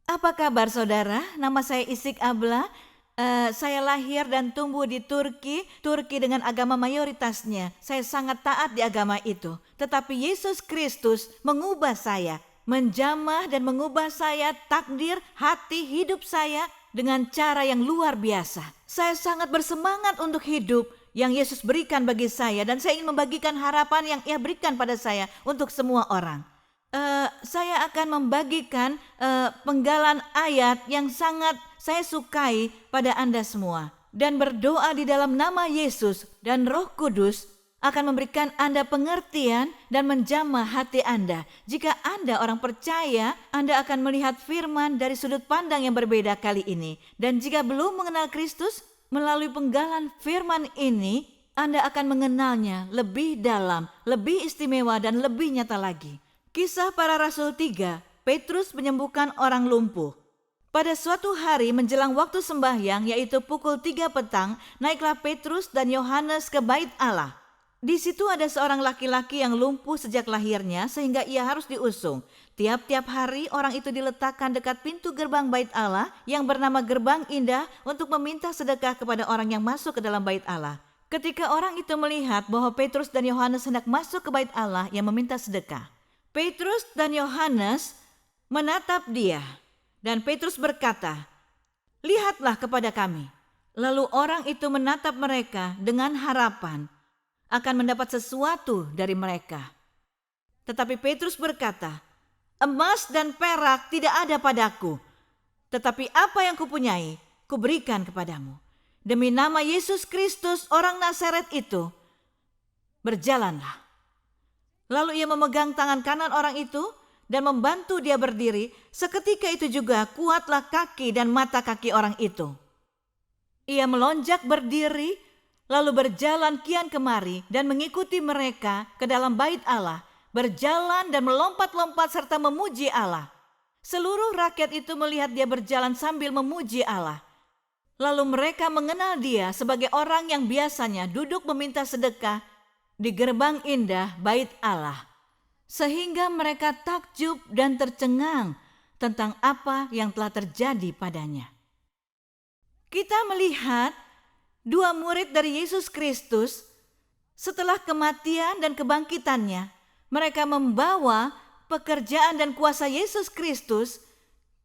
Apa kabar saudara? Nama saya Isik Abla. Saya lahir dan tumbuh di Turki dengan agama mayoritasnya. Saya sangat taat di agama itu. Tetapi Yesus Kristus mengubah saya, menjamah dan mengubah saya, takdir, hati, hidup saya dengan cara yang luar biasa. Saya sangat bersemangat untuk hidup yang Yesus berikan bagi saya dan saya ingin membagikan harapan yang Ia berikan pada saya untuk semua orang. Saya akan membagikan penggalan ayat yang sangat saya sukai pada Anda semua dan berdoa di dalam nama Yesus dan Roh Kudus akan memberikan Anda pengertian dan menjamah hati Anda. Jika Anda orang percaya, Anda akan melihat firman dari sudut pandang yang berbeda kali ini. Dan jika belum mengenal Kristus, melalui penggalan firman ini, Anda akan mengenalnya lebih dalam, lebih istimewa dan lebih nyata lagi. Kisah Para Rasul 3, Petrus menyembuhkan orang lumpuh. Pada suatu hari menjelang waktu sembahyang, yaitu pukul 3 petang, naiklah Petrus dan Yohanes ke bait Allah. Di situ ada seorang laki-laki yang lumpuh sejak lahirnya sehingga ia harus diusung. Tiap-tiap hari orang itu diletakkan dekat pintu gerbang bait Allah yang bernama Gerbang Indah untuk meminta sedekah kepada orang yang masuk ke dalam bait Allah. Ketika orang itu melihat bahwa Petrus dan Yohanes hendak masuk ke bait Allah yang meminta sedekah, Petrus dan Yohanes menatap dia, dan Petrus berkata, "Lihatlah kepada kami." Lalu orang itu menatap mereka dengan harapan akan mendapat sesuatu dari mereka. Tetapi Petrus berkata, "Emas dan perak tidak ada padaku, tetapi apa yang kupunyai, kuberikan kepadamu. Demi nama Yesus Kristus orang Nazaret itu, berjalanlah." Lalu ia memegang tangan kanan orang itu dan membantu dia berdiri. Seketika itu juga kuatlah kaki dan mata kaki orang itu. Ia melonjak berdiri, lalu berjalan kian kemari dan mengikuti mereka ke dalam bait Allah, berjalan dan melompat-lompat serta memuji Allah. Seluruh rakyat itu melihat dia berjalan sambil memuji Allah. Lalu mereka mengenal dia sebagai orang yang biasanya duduk meminta sedekah di gerbang indah bait Allah, sehingga mereka takjub dan tercengang tentang apa yang telah terjadi padanya. Kita melihat dua murid dari Yesus Kristus setelah kematian dan kebangkitannya, mereka membawa pekerjaan dan kuasa Yesus Kristus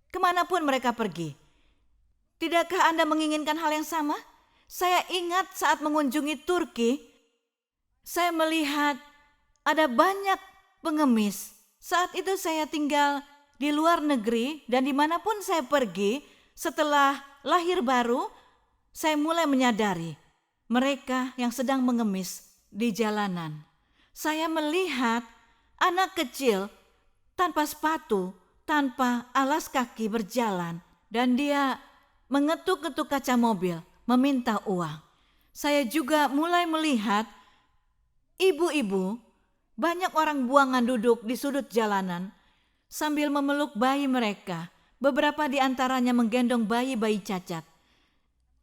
kemanapun mereka pergi. Tidakkah Anda menginginkan hal yang sama? Saya ingat saat mengunjungi Turki, saya melihat ada banyak pengemis. Saat itu saya tinggal di luar negeri dan dimanapun saya pergi setelah lahir baru, saya mulai menyadari mereka yang sedang mengemis di jalanan. Saya melihat anak kecil tanpa sepatu, tanpa alas kaki berjalan, dan dia mengetuk-ketuk kaca mobil, meminta uang. Saya juga mulai melihat ibu-ibu, banyak orang buangan duduk di sudut jalanan sambil memeluk bayi mereka. Beberapa di antaranya menggendong bayi-bayi cacat.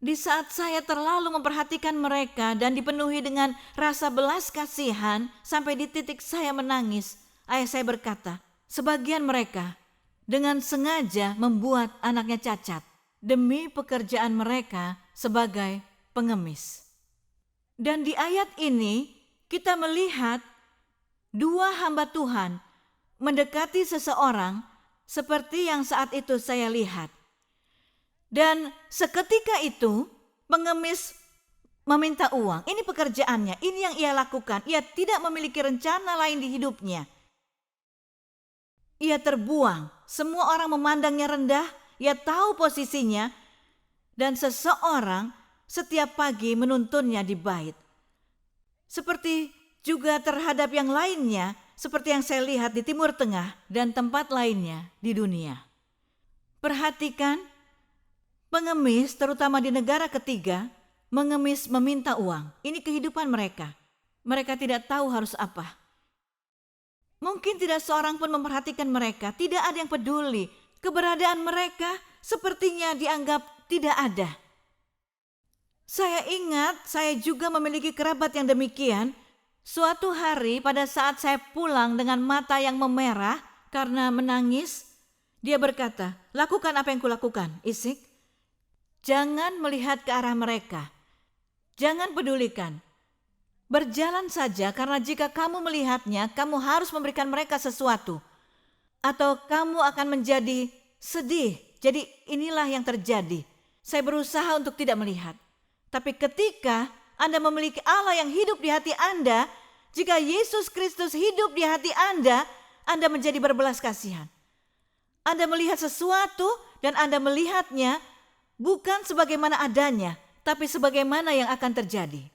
Di saat saya terlalu memperhatikan mereka dan dipenuhi dengan rasa belas kasihan sampai di titik saya menangis, ayah saya berkata, sebagian mereka dengan sengaja membuat anaknya cacat demi pekerjaan mereka sebagai pengemis. Dan di ayat ini kita melihat dua hamba Tuhan mendekati seseorang seperti yang saat itu saya lihat. Dan seketika itu pengemis meminta uang. Ini pekerjaannya, ini yang ia lakukan. Ia tidak memiliki rencana lain di hidupnya. Ia terbuang, semua orang memandangnya rendah, ia tahu posisinya, dan seseorang setiap pagi menuntunnya di bait. Seperti juga terhadap yang lainnya, seperti yang saya lihat di Timur Tengah dan tempat lainnya di dunia. Perhatikan, pengemis terutama di negara ketiga, mengemis meminta uang. Ini kehidupan mereka. Mereka tidak tahu harus apa. Mungkin tidak seorang pun memperhatikan mereka, tidak ada yang peduli. Keberadaan mereka sepertinya dianggap tidak ada. Saya ingat saya juga memiliki kerabat yang demikian. Suatu hari pada saat saya pulang dengan mata yang memerah karena menangis, Dia berkata, lakukan apa yang kulakukan, Isik. Jangan melihat ke arah mereka. Jangan pedulikan. Berjalan saja, karena jika kamu melihatnya, kamu harus memberikan mereka sesuatu. Atau kamu akan menjadi sedih. Jadi inilah yang terjadi. Saya berusaha untuk tidak melihat. Tapi ketika Anda memiliki Allah yang hidup di hati Anda, jika Yesus Kristus hidup di hati Anda menjadi berbelas kasihan. Anda melihat sesuatu dan Anda melihatnya bukan sebagaimana adanya, tapi sebagaimana yang akan terjadi.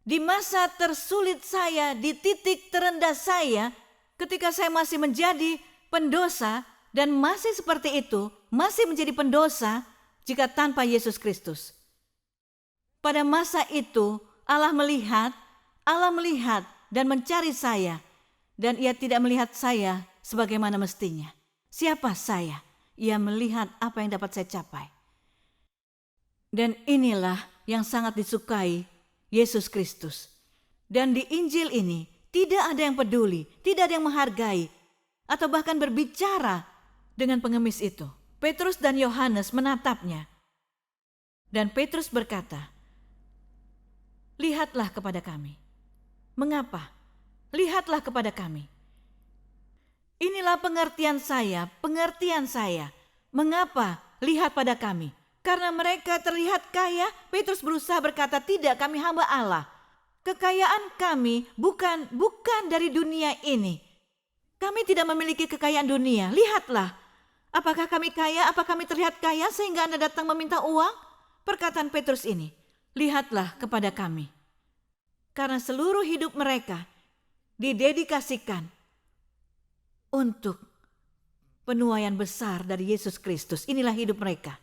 Di masa tersulit saya, di titik terendah saya, ketika saya masih menjadi pendosa dan masih seperti itu, masih menjadi pendosa jika tanpa Yesus Kristus. Pada masa itu, Allah melihat dan mencari saya, dan Ia tidak melihat saya sebagaimana mestinya. Siapa saya? Ia melihat apa yang dapat saya capai. Dan inilah yang sangat disukai Yesus Kristus. Dan di Injil ini tidak ada yang peduli, tidak ada yang menghargai, atau bahkan berbicara dengan pengemis itu. Petrus dan Yohanes menatapnya. Dan Petrus berkata, lihatlah kepada kami. Mengapa? Lihatlah kepada kami. Inilah pengertian saya. Mengapa? Lihat pada kami. Karena mereka terlihat kaya, Petrus berusaha berkata, tidak, kami hamba Allah. Kekayaan kami bukan dari dunia ini. Kami tidak memiliki kekayaan dunia. Lihatlah, apakah kami kaya, apakah kami terlihat kaya sehingga Anda datang meminta uang? Perkataan Petrus ini, lihatlah kepada kami. Karena seluruh hidup mereka didedikasikan untuk penuaian besar dari Yesus Kristus. Inilah hidup mereka.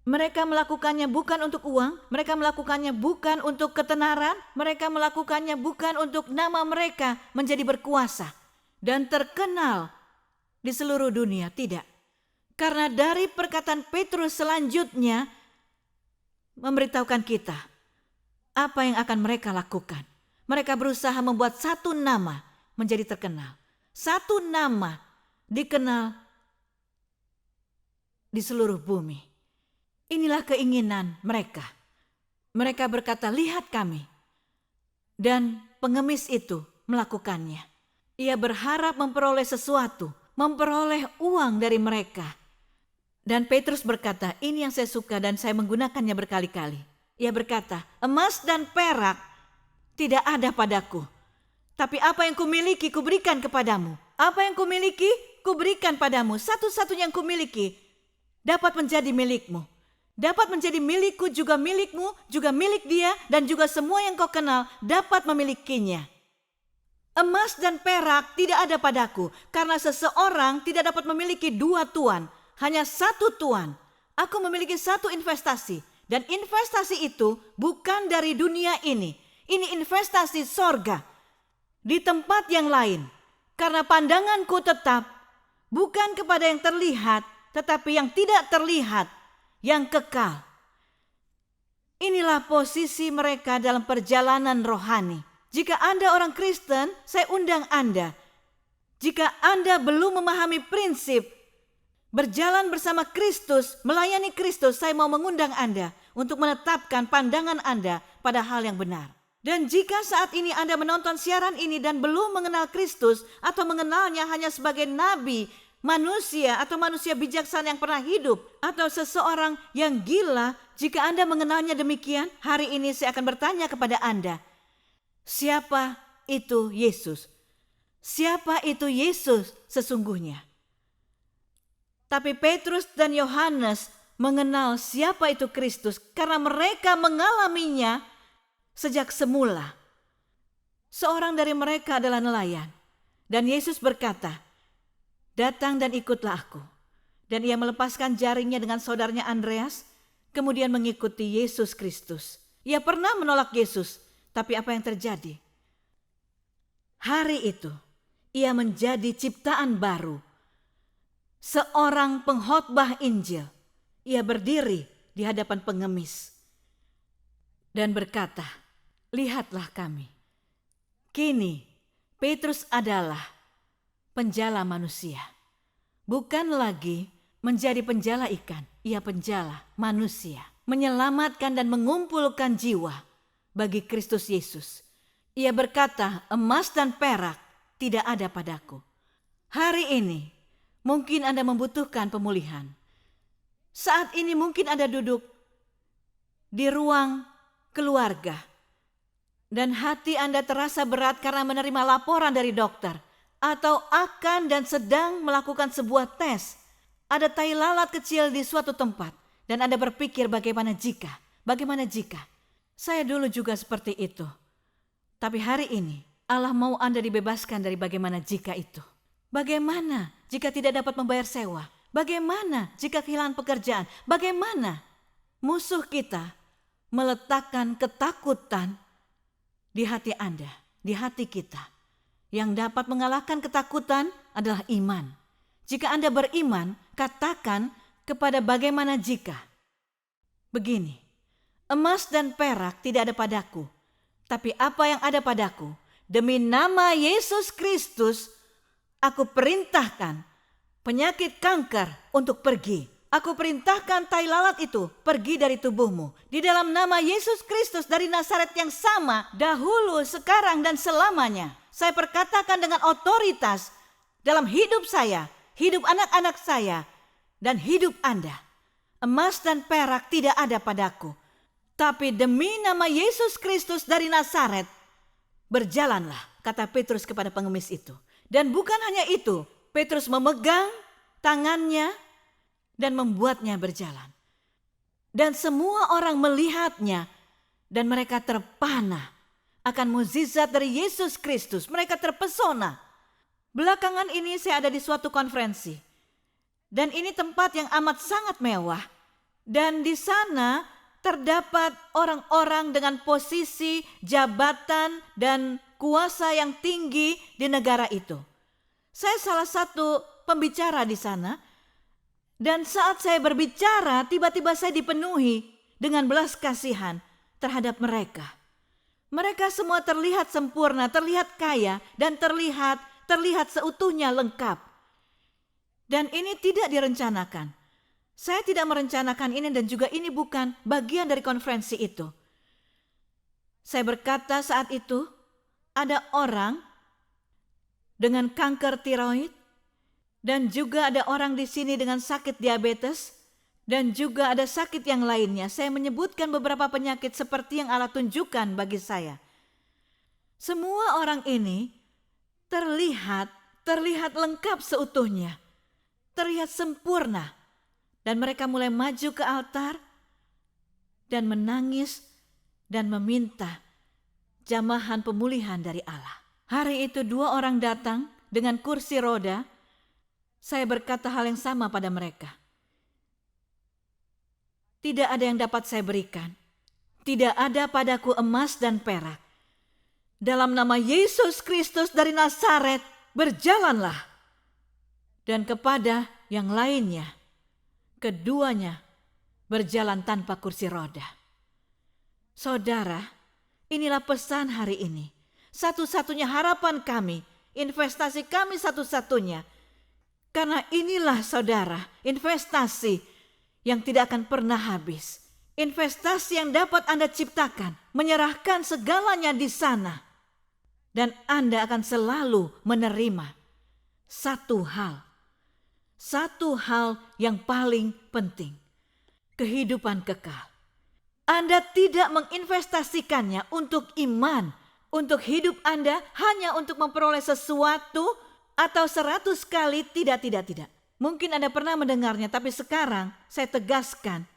Mereka melakukannya bukan untuk uang, mereka melakukannya bukan untuk ketenaran, mereka melakukannya bukan untuk nama mereka menjadi berkuasa dan terkenal di seluruh dunia, tidak. Karena dari perkataan Petrus selanjutnya memberitahukan kita apa yang akan mereka lakukan. Mereka berusaha membuat satu nama menjadi terkenal. Satu nama dikenal di seluruh bumi. Inilah keinginan mereka. Mereka berkata, lihat kami. Dan pengemis itu melakukannya. Ia berharap memperoleh sesuatu, memperoleh uang dari mereka. Dan Petrus berkata, ini yang saya suka dan saya menggunakannya berkali-kali. Ia berkata, emas dan perak tidak ada padaku. Tapi apa yang kumiliki kuberikan kepadamu. Apa yang kumiliki kuberikan padamu. Satu-satunya yang kumiliki dapat menjadi milikmu. Dapat menjadi milikku, juga milikmu, juga milik dia, dan juga semua yang kau kenal dapat memilikinya. Emas dan perak tidak ada padaku, karena seseorang tidak dapat memiliki dua tuan, hanya satu tuan. Aku memiliki satu investasi, dan investasi itu bukan dari dunia ini. Ini investasi sorga, di tempat yang lain. Karena pandanganku tetap bukan kepada yang terlihat, tetapi yang tidak terlihat, yang kekal. Inilah posisi mereka dalam perjalanan rohani. Jika Anda orang Kristen, saya undang Anda. Jika Anda belum memahami prinsip berjalan bersama Kristus, melayani Kristus, saya mau mengundang Anda untuk menetapkan pandangan Anda pada hal yang benar. Dan jika saat ini Anda menonton siaran ini dan belum mengenal Kristus atau mengenalnya hanya sebagai nabi, manusia atau manusia bijaksana yang pernah hidup, atau seseorang yang gila, jika Anda mengenalnya demikian, hari ini saya akan bertanya kepada Anda, siapa itu Yesus? Siapa itu Yesus sesungguhnya? Tapi Petrus dan Yohanes mengenal siapa itu Kristus karena mereka mengalaminya sejak semula. Seorang dari mereka adalah nelayan, dan Yesus berkata, datang dan ikutlah aku. Dan ia melepaskan jaringnya dengan saudaranya Andreas, kemudian mengikuti Yesus Kristus. Ia pernah menolak Yesus, tapi apa yang terjadi? Hari itu, ia menjadi ciptaan baru. Seorang pengkhotbah Injil. Ia berdiri di hadapan pengemis dan berkata, lihatlah kami. Kini, Petrus adalah penjala manusia. bukan lagi menjadi penjala ikan, ia penjala manusia, menyelamatkan dan mengumpulkan jiwa bagi Kristus Yesus. Ia berkata, emas dan perak tidak ada padaku. Hari ini mungkin Anda membutuhkan pemulihan. Saat ini mungkin Anda duduk di ruang keluarga dan hati Anda terasa berat karena menerima laporan dari dokter, atau akan dan sedang melakukan sebuah tes. Ada tai lalat kecil di suatu tempat dan Anda berpikir bagaimana jika. Saya dulu juga seperti itu. Tapi hari ini Allah mau Anda dibebaskan dari bagaimana jika itu. Bagaimana jika tidak dapat membayar sewa? Bagaimana jika kehilangan pekerjaan? Bagaimana musuh kita meletakkan ketakutan di hati Anda, di hati kita. Yang dapat mengalahkan ketakutan adalah iman. Jika Anda beriman, katakan kepada bagaimana jika. Begini, emas dan perak tidak ada padaku, tapi apa yang ada padaku, demi nama Yesus Kristus, aku perintahkan penyakit kanker untuk pergi. Aku perintahkan tai lalat itu pergi dari tubuhmu. Di dalam nama Yesus Kristus dari Nazaret yang sama, dahulu, sekarang, dan selamanya. Saya perkatakan dengan otoritas dalam hidup saya, hidup anak-anak saya, dan hidup Anda. Emas dan perak tidak ada padaku. Tapi demi nama Yesus Kristus dari Nazaret, berjalanlah, kata Petrus kepada pengemis itu. Dan bukan hanya itu, Petrus memegang tangannya dan membuatnya berjalan. Dan semua orang melihatnya dan mereka terpana akan mukjizat dari Yesus Kristus. Mereka terpesona. Belakangan ini saya ada di suatu konferensi. Dan ini tempat yang amat sangat mewah. Dan di sana terdapat orang-orang dengan posisi, jabatan, dan kuasa yang tinggi di negara itu. Saya salah satu pembicara di sana. Dan saat saya berbicara, tiba-tiba saya dipenuhi dengan belas kasihan terhadap mereka. Mereka semua terlihat sempurna, terlihat kaya, dan terlihat seutuhnya lengkap. Dan ini tidak direncanakan. Saya tidak merencanakan ini dan juga ini bukan bagian dari konferensi itu. Saya berkata saat itu, ada orang dengan kanker tiroid, dan juga ada orang di sini dengan sakit diabetes, dan juga ada sakit yang lainnya. Saya menyebutkan beberapa penyakit seperti yang Allah tunjukkan bagi saya. Semua orang ini terlihat lengkap seutuhnya, terlihat sempurna. Dan mereka mulai maju ke altar dan menangis dan meminta jamahan pemulihan dari Allah. Hari itu 2 orang datang dengan kursi roda. Saya berkata hal yang sama pada mereka. Tidak ada yang dapat saya berikan. Tidak ada padaku emas dan perak. Dalam nama Yesus Kristus dari Nazaret, berjalanlah. Dan kepada yang lainnya, keduanya berjalan tanpa kursi roda. Saudara, inilah pesan hari ini. Satu-satunya harapan kami, investasi kami satu-satunya. Karena inilah saudara, investasi yang tidak akan pernah habis. Investasi yang dapat Anda ciptakan, menyerahkan segalanya di sana. Dan Anda akan selalu menerima satu hal yang paling penting, kehidupan kekal. Anda tidak menginvestasikannya untuk iman, untuk hidup Anda hanya untuk memperoleh sesuatu atau 100 kali, tidak. Mungkin Anda pernah mendengarnya, tapi sekarang saya tegaskan,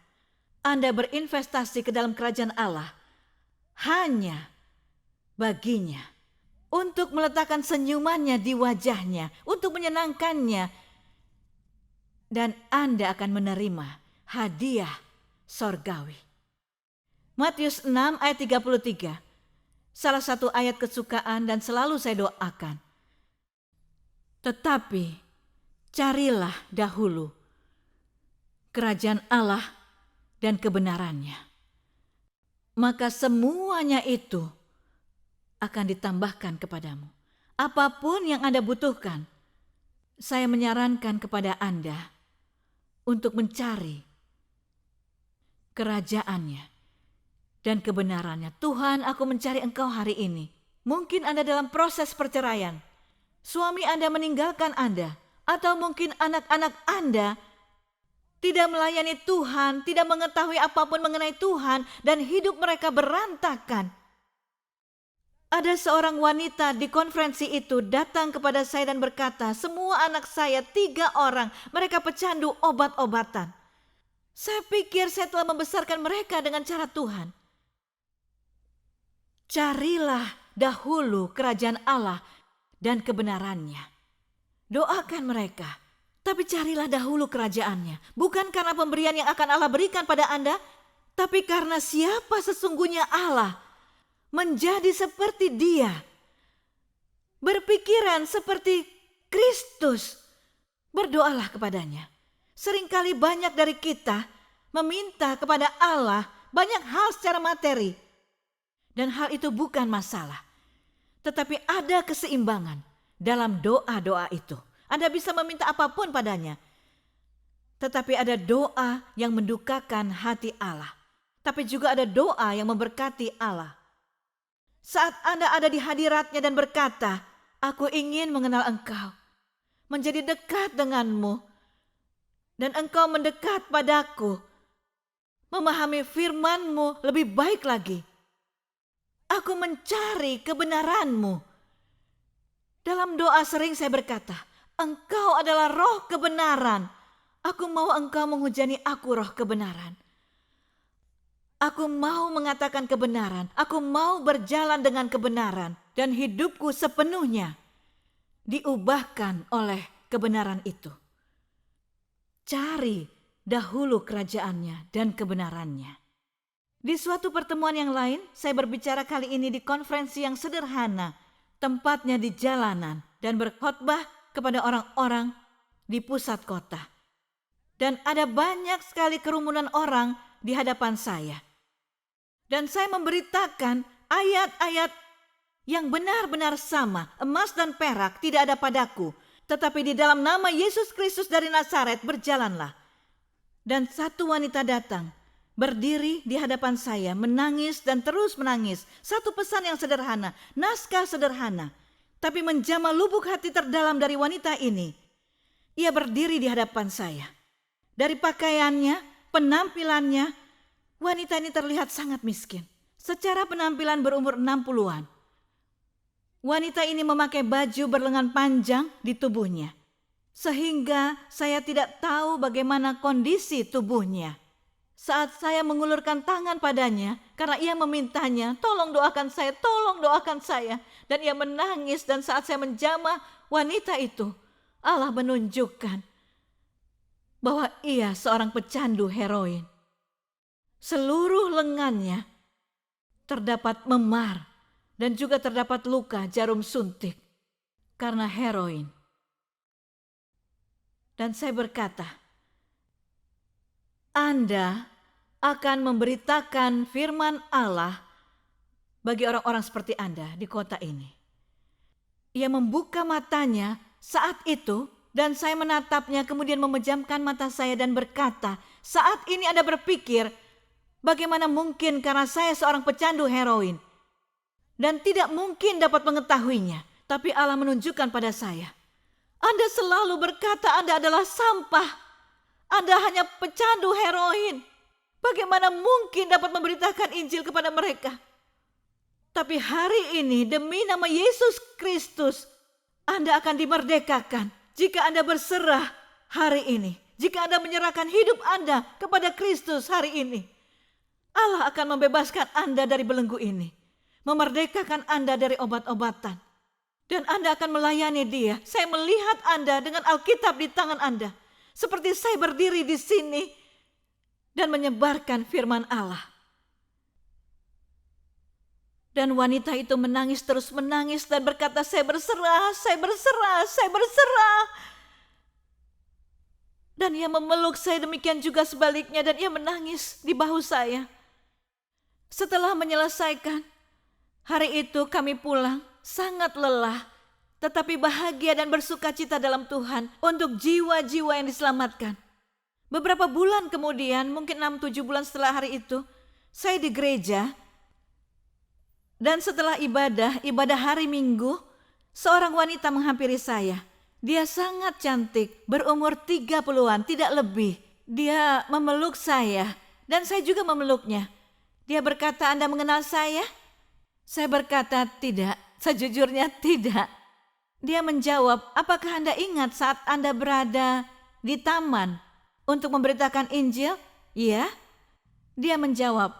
Anda berinvestasi ke dalam kerajaan Allah hanya baginya, untuk meletakkan senyumannya di wajahnya, untuk menyenangkannya, dan Anda akan menerima hadiah sorgawi. Matius 6 ayat 33, salah satu ayat kesukaan dan selalu saya doakan. Tetapi carilah dahulu kerajaan Allah dan kebenarannya, maka semuanya itu akan ditambahkan kepadamu. Apapun yang Anda butuhkan, Saya menyarankan kepada Anda untuk mencari kerajaannya dan kebenarannya. Tuhan, aku mencari Engkau hari ini. Mungkin Anda dalam proses perceraian. Suami Anda meninggalkan Anda. Atau mungkin anak-anak Anda tidak melayani Tuhan, tidak mengetahui apapun mengenai Tuhan, dan hidup mereka berantakan. Ada seorang wanita di konferensi itu datang kepada saya dan berkata, semua anak saya 3 orang, mereka pecandu obat-obatan. Saya pikir saya telah membesarkan mereka dengan cara Tuhan. Carilah dahulu kerajaan Allah dan kebenarannya. Doakan mereka, tapi carilah dahulu kerajaannya. Bukan karena pemberian yang akan Allah berikan pada Anda, tapi karena siapa sesungguhnya Allah. Menjadi seperti Dia. Berpikiran seperti Kristus. Berdoalah kepadanya. Seringkali banyak dari kita meminta kepada Allah banyak hal secara materi. Dan hal itu bukan masalah. Tetapi ada keseimbangan dalam doa-doa itu. Anda bisa meminta apapun padanya. Tetapi ada doa yang mendukakan hati Allah. Tapi juga ada doa yang memberkati Allah. Saat Anda ada di hadiratnya dan berkata, aku ingin mengenal Engkau, menjadi dekat denganmu, dan Engkau mendekat padaku, memahami firman-Mu lebih baik lagi. Aku mencari kebenaran-Mu. Dalam doa sering saya berkata, Engkau adalah roh kebenaran. Aku mau Engkau menghujani aku roh kebenaran. Aku mau mengatakan kebenaran. Aku mau berjalan dengan kebenaran. Dan hidupku sepenuhnya diubahkan oleh kebenaran itu. Cari dahulu kerajaannya dan kebenarannya. Di suatu pertemuan yang lain, saya berbicara kali ini di konferensi yang sederhana, tempatnya di jalanan, dan berkhotbah kepada orang-orang di pusat kota. Dan ada banyak sekali kerumunan orang di hadapan saya. Dan saya memberitakan ayat-ayat yang benar-benar sama, emas dan perak tidak ada padaku, tetapi di dalam nama Yesus Kristus dari Nazaret berjalanlah. Dan satu wanita datang, berdiri di hadapan saya, menangis dan terus menangis. Satu pesan yang sederhana, naskah sederhana, tapi menjamah lubuk hati terdalam dari wanita ini. Ia berdiri di hadapan saya. Dari pakaiannya, penampilannya, wanita ini terlihat sangat miskin. Secara penampilan berumur 60-an. Wanita ini memakai baju berlengan panjang di tubuhnya. Sehingga saya tidak tahu bagaimana kondisi tubuhnya. Saat saya mengulurkan tangan padanya, karena ia memintanya, tolong doakan saya, tolong doakan saya. Dan ia menangis, dan saat saya menjamah wanita itu, Allah menunjukkan bahwa ia seorang pecandu heroin. Seluruh lengannya terdapat memar, dan juga terdapat luka jarum suntik karena heroin. Dan saya berkata, Anda akan memberitakan firman Allah bagi orang-orang seperti Anda di kota ini. Ia membuka matanya saat itu dan saya menatapnya, kemudian memejamkan mata saya dan berkata, saat ini Anda berpikir, bagaimana mungkin karena saya seorang pecandu heroin dan tidak mungkin dapat mengetahuinya. Tapi Allah menunjukkan pada saya, Anda selalu berkata Anda adalah sampah. Anda hanya pecandu heroin. Bagaimana mungkin dapat memberitakan Injil kepada mereka? Tapi hari ini demi nama Yesus Kristus, Anda akan dimerdekakan jika Anda berserah hari ini. Jika Anda menyerahkan hidup Anda kepada Kristus hari ini, Allah akan membebaskan Anda dari belenggu ini, memerdekakan Anda dari obat-obatan, dan Anda akan melayani Dia. Saya melihat Anda dengan Alkitab di tangan Anda, seperti saya berdiri di sini dan menyebarkan firman Allah. Dan wanita itu menangis, terus menangis dan berkata, saya berserah, saya berserah, saya berserah. Dan ia memeluk saya, demikian juga sebaliknya, dan ia menangis di bahu saya. Setelah menyelesaikan, hari itu kami pulang sangat lelah, tetapi bahagia dan bersukacita dalam Tuhan untuk jiwa-jiwa yang diselamatkan. Beberapa bulan kemudian, mungkin 6-7 bulan setelah hari itu, saya di gereja, dan setelah ibadah hari Minggu, seorang wanita menghampiri saya. Dia sangat cantik, berumur 30-an, tidak lebih. Dia memeluk saya, dan saya juga memeluknya. Dia berkata, "Anda mengenal saya?" Saya berkata, "Tidak, sejujurnya tidak." Dia menjawab, "Apakah Anda ingat saat Anda berada di taman untuk memberitakan Injil?" "Iya." Dia menjawab,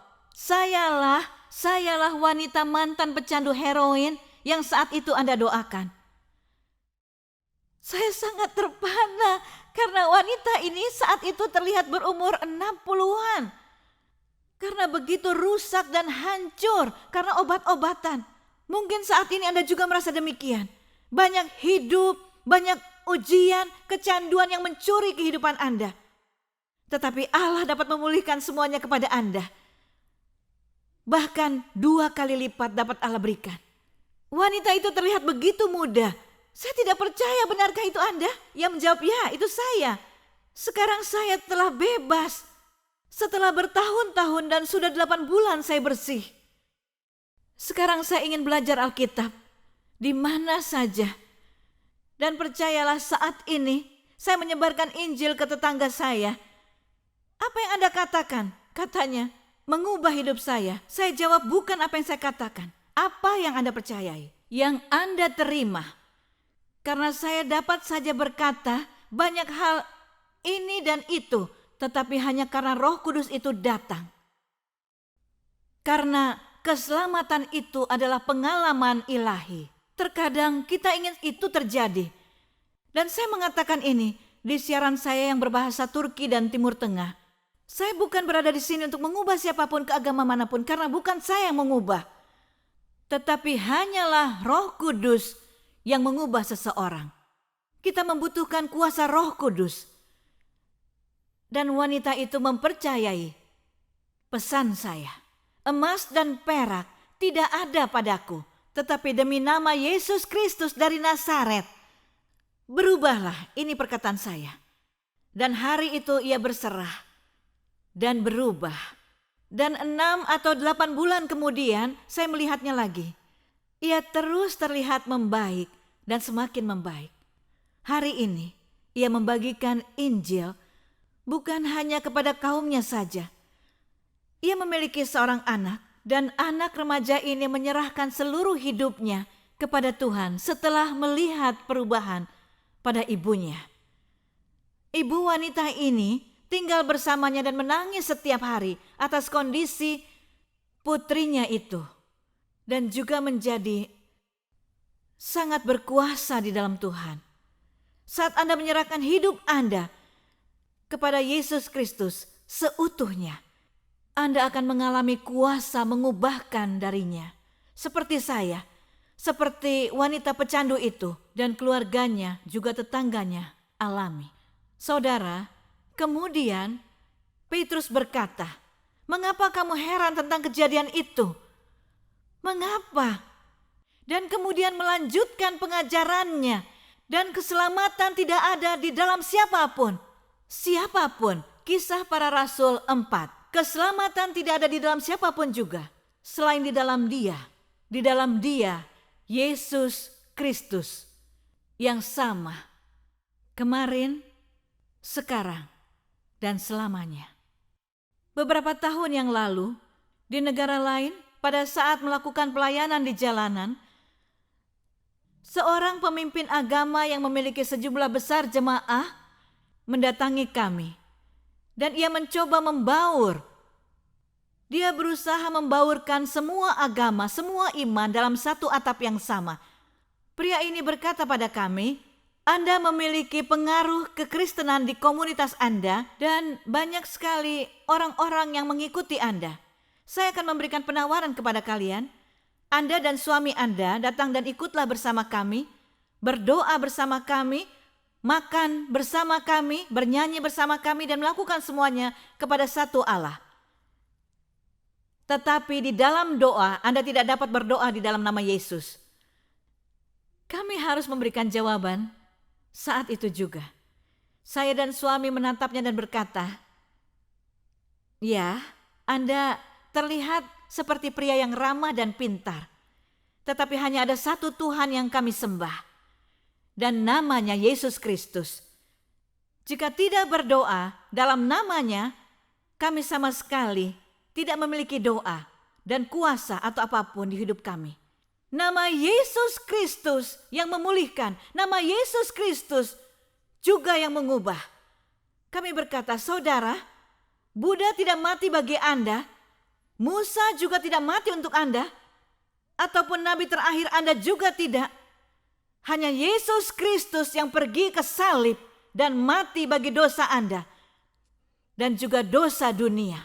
Sayalah wanita mantan pecandu heroin yang saat itu Anda doakan." Saya sangat terpana karena wanita ini saat itu terlihat berumur 60-an. Karena begitu rusak dan hancur karena obat-obatan. Mungkin saat ini Anda juga merasa demikian. Banyak hidup, banyak ujian, kecanduan yang mencuri kehidupan Anda. Tetapi Allah dapat memulihkan semuanya kepada Anda. Bahkan 2 kali lipat dapat Allah berikan. Wanita itu terlihat begitu muda. Saya tidak percaya, benarkah itu Anda? Ia menjawab, "Ya, itu saya. Sekarang saya telah bebas. Setelah bertahun-tahun dan sudah 8 bulan saya bersih. Sekarang saya ingin belajar Alkitab di mana saja. Dan percayalah saat ini saya menyebarkan Injil ke tetangga saya. Apa yang Anda katakan?" Katanya, "Mengubah hidup saya." Saya jawab, "Bukan apa yang saya katakan. Apa yang Anda percayai? Yang Anda terima." Karena saya dapat saja berkata banyak hal ini dan itu, tetapi hanya karena Roh Kudus itu datang. Karena keselamatan itu adalah pengalaman ilahi. Terkadang kita ingin itu terjadi. Dan saya mengatakan ini di siaran saya yang berbahasa Turki dan Timur Tengah. Saya bukan berada di sini untuk mengubah siapapun ke agama manapun, karena bukan saya yang mengubah. Tetapi hanyalah Roh Kudus yang mengubah seseorang. Kita membutuhkan kuasa Roh Kudus. Dan wanita itu mempercayai pesan saya. "Emas dan perak tidak ada padaku, tetapi demi nama Yesus Kristus dari Nazaret, berubahlah." Ini perkataan saya. Dan hari itu ia berserah dan berubah. Dan 6 atau 8 bulan kemudian saya melihatnya lagi. Ia terus terlihat membaik dan semakin membaik. Hari ini ia membagikan Injil bukan hanya kepada kaumnya saja. Ia memiliki seorang anak, dan anak remaja ini menyerahkan seluruh hidupnya kepada Tuhan setelah melihat perubahan pada ibunya. Ibu wanita ini tinggal bersamanya dan menangis setiap hari atas kondisi putrinya itu, dan juga menjadi sangat berkuasa di dalam Tuhan. Saat Anda menyerahkan hidup Anda kepada Yesus Kristus seutuhnya, Anda akan mengalami kuasa mengubahkan darinya. Seperti saya, seperti wanita pecandu itu dan keluarganya, juga tetangganya alami. Saudara, kemudian Petrus berkata, "Mengapa kamu heran tentang kejadian itu? Mengapa?" Dan kemudian melanjutkan pengajarannya. Dan keselamatan tidak ada di dalam siapapun. Siapapun. Kisah Para Rasul 4. Keselamatan tidak ada di dalam siapapun juga, selain di dalam Dia. Di dalam Dia, Yesus Kristus, yang sama kemarin, sekarang, dan selamanya. Beberapa tahun yang lalu, di negara lain, pada saat melakukan pelayanan di jalanan, seorang pemimpin agama yang memiliki sejumlah besar jemaah mendatangi kami. Dan ia mencoba membaur. Dia berusaha membaurkan semua agama, semua iman dalam satu atap yang sama. Pria ini berkata pada kami, "Anda memiliki pengaruh kekristenan di komunitas Anda dan banyak sekali orang-orang yang mengikuti Anda. Saya akan memberikan penawaran kepada kalian. Anda dan suami Anda datang dan ikutlah bersama kami, berdoa bersama kami, makan bersama kami, bernyanyi bersama kami, dan melakukan semuanya kepada satu Allah. Tetapi di dalam doa, Anda tidak dapat berdoa di dalam nama Yesus. Kami harus memberikan jawaban. Saat itu juga, saya dan suami menatapnya dan berkata, "Ya, Anda terlihat seperti pria yang ramah dan pintar. Tetapi hanya ada satu Tuhan yang kami sembah, dan namanya Yesus Kristus. Jika tidak berdoa dalam namanya, kami sama sekali tidak memiliki doa dan kuasa atau apapun di hidup kami. Nama Yesus Kristus yang memulihkan, nama Yesus Kristus juga yang mengubah." Kami berkata, "Saudara, Buddha tidak mati bagi Anda, Musa juga tidak mati untuk Anda, ataupun nabi terakhir Anda juga tidak. Hanya Yesus Kristus yang pergi ke salib dan mati bagi dosa Anda dan juga dosa dunia.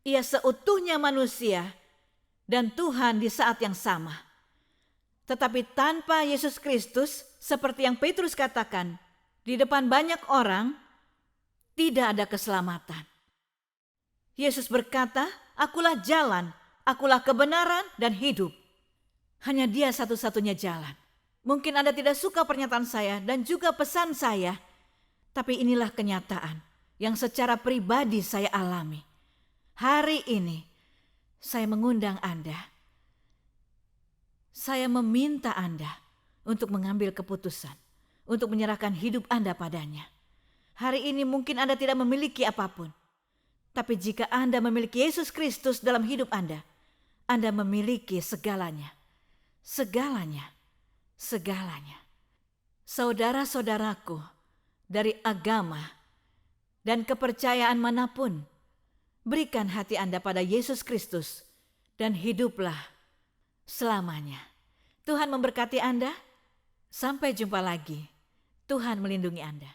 Ia seutuhnya manusia dan Tuhan di saat yang sama. Tetapi tanpa Yesus Kristus, seperti yang Petrus katakan, di depan banyak orang, tidak ada keselamatan." Yesus berkata, "Akulah jalan, akulah kebenaran dan hidup." Hanya Dia satu-satunya jalan. Mungkin Anda tidak suka pernyataan saya dan juga pesan saya, tapi inilah kenyataan yang secara pribadi saya alami. Hari ini, saya mengundang Anda. Saya meminta Anda untuk mengambil keputusan, untuk menyerahkan hidup Anda padanya. Hari ini mungkin Anda tidak memiliki apapun, tapi jika Anda memiliki Yesus Kristus dalam hidup Anda memiliki segalanya. Segalanya, segalanya. Saudara-saudaraku, dari agama dan kepercayaan manapun, berikan hati Anda pada Yesus Kristus dan hiduplah selamanya. Tuhan memberkati Anda. Sampai jumpa lagi. Tuhan melindungi Anda.